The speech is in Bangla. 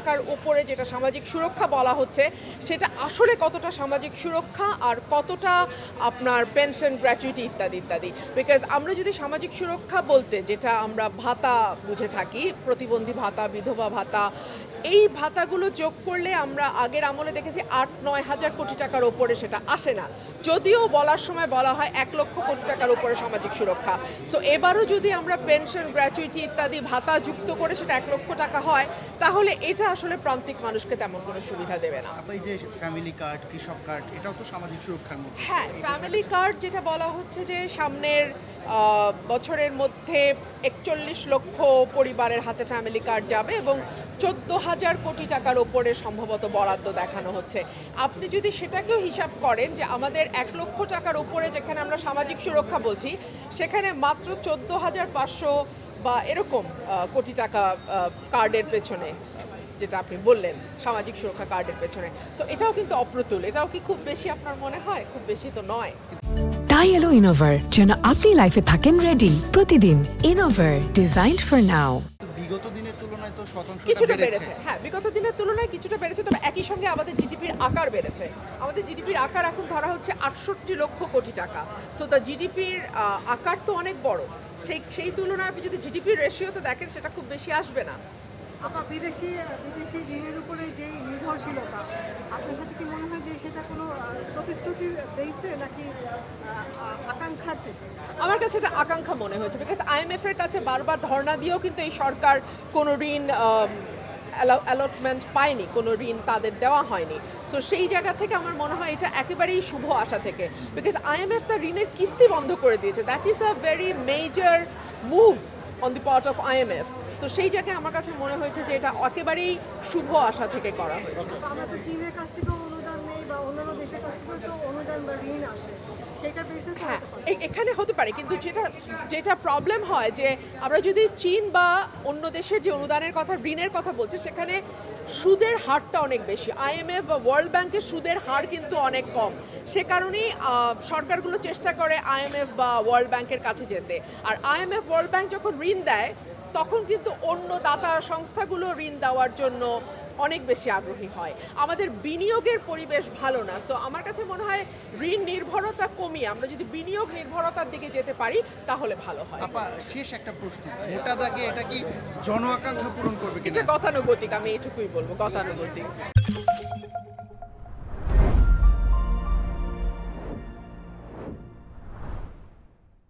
টাকার উপরে যেটা সামাজিক সুরক্ষা বলা হচ্ছে সেটা আসলে কতটা সামাজিক সুরক্ষা আর কতটা আপনার পেনশন গ্র্যাচুইটি ইত্যাদি ইত্যাদি। বিকজ আমরা যদি সামাজিক সুরক্ষা বলতে যেটা আমরা ভাতা বুঝে থাকি, প্রতিবন্ধী ভাতা, বিধবা ভাতা, এই ভাতাগুলো যোগ করলে আমরা আগের আমলে দেখেছি ৮-৯ হাজার কোটি টাকার ওপরে সেটা আসে না, যদিও বলার সময় বলা হয় ১ লক্ষ কোটি টাকার উপরে সামাজিক সুরক্ষা। সো এবারও যদি আমরা পেনশন গ্র্যাচুইটি ইত্যাদি ভাতা যুক্ত করে সেটা ১ লক্ষ টাকা হয়, তাহলে এটা আসলে প্রান্তিক মানুষকে তেমন কোনো সুবিধা দেবে না। এই যে ফ্যামিলি কার্ড, কৃষক কার্ড, এটাও তো সামাজিক সুরক্ষার মধ্যে। হ্যাঁ, ফ্যামিলি কার্ড যেটা বলা হচ্ছে যে সামনের বছরের মধ্যে ৪১ লক্ষ পরিবারের হাতে ফ্যামিলি কার্ড যাবে এবং ১৪,০০০ কোটি টাকার ওপরে সম্ভবত বরাদ্দ দেখানো হচ্ছে। আপনি যদি সেটাকেও হিসাব করেন যে আমাদের ১ লক্ষ টাকার উপরে যেখানে আমরা সামাজিক সুরক্ষা বলছি, সেখানে মাত্র ১৪,৫০০ বা এরকম কোটি টাকা কার্ডের পেছনে, যেটা আপনি বললেন সামাজিক সুরক্ষা কার্ডের পেছনে। সো এটাও কিন্তু অপ্রতুল। এটাও কি খুব বেশি আপনার মনে হয়? খুব বেশি তো নয়। তাই এলো ইনোভার, যেন আপনি লাইফে থাকেন রেডি প্রতিদিন। Innova, designed for now. বিগত দিনের তুলনায় তো শতাংশ কিছুটা বেড়েছে, হ্যাঁ, বিগত দিনের তুলনায় কিছুটা বেড়েছে, তবে একই সঙ্গে আমাদের জিডিপির আকার বেড়েছে। আমাদের জিডিপির আকার এখন ধরা হচ্ছে ৬৮ লক্ষ কোটি টাকা। সো দ্য জিডিপির আকার তো অনেক বড়। সেই তুলনায় আপনি যদি জিডিপির রেশিওতে দেখেন সেটা খুব বেশি আসবে না। আবার বিদেশি ঋণের উপরে যে নির্ভরশীলতা, আপনার সাথে কি মনে হয় যে সেটা কোনো প্রতিশ্রুতি দিয়েছে নাকি আকাঙ্ক্ষার থেকে? আমার কাছে এটা আকাঙ্ক্ষা মনে হয়েছে, বিকজ আইএমএফ এর কাছে বারবার ধর্ণা দিয়েও কিন্তু এই সরকার কোনো ঋণ অ্যালটমেন্ট পায়নি, কোনো ঋণ তাদের দেওয়া হয়নি। সো সেই জায়গা থেকে আমার মনে হয় এটা একেবারেই শুভ আশা থেকে, বিকজ আইএমএফ তার ঋণের কিস্তি বন্ধ করে দিয়েছে। That is a very major move on the part of IMF. তো সেই জায়গায় আমার কাছে মনে হয়েছে যে এটা একেবারেই শুভ আশা থেকে করা হয়েছে। আমরা তো চীনের কাছ থেকেও অনুদান নেই বা অন্যান্য দেশের কাছ থেকেও তো অনুদান বা ঋণ আসে, সেটা বেসে তো হ্যাঁ, হতে পারে। এখানে হতে পারে, কিন্তু যেটা প্রবলেম হয় যে আমরা যদি চীন বা অন্য দেশের যে অনুদানের কথা, ঋণের কথা বলছি, সেখানে সুদের হারটা অনেক বেশি। আইএমএফ বা ওয়ার্ল্ড ব্যাংকের সুদের হার কিন্তু অনেক কম। সে কারণেই সরকারগুলো চেষ্টা করে আইএমএফ বা ওয়ার্ল্ড ব্যাংকের কাছে যেতে। আর আইএমএফ, ওয়ার্ল্ড ব্যাংক যখন ঋণ দেয় তখন কিন্তু অন্য দাতা সংস্থাগুলো ঋণ দেওয়ার জন্য অনেক বেশি আগ্রহী হয়। আমাদের বিনিয়োগের পরিবেশ ভালো না। সো আমার কাছে মনে হয় ঋণ নির্ভরতা কমিয়ে আমরা যদি বিনিয়োগ নির্ভরতার দিকে যেতে পারি তাহলে ভালো হয়। শেষ একটা প্রশ্ন, মোটা দাগে এটা কি জন আকাঙ্ক্ষা পূরণ করবে এটা কিনা? গতানুগতিক, আমি এটুকুই বলবো, গতানুগতিক।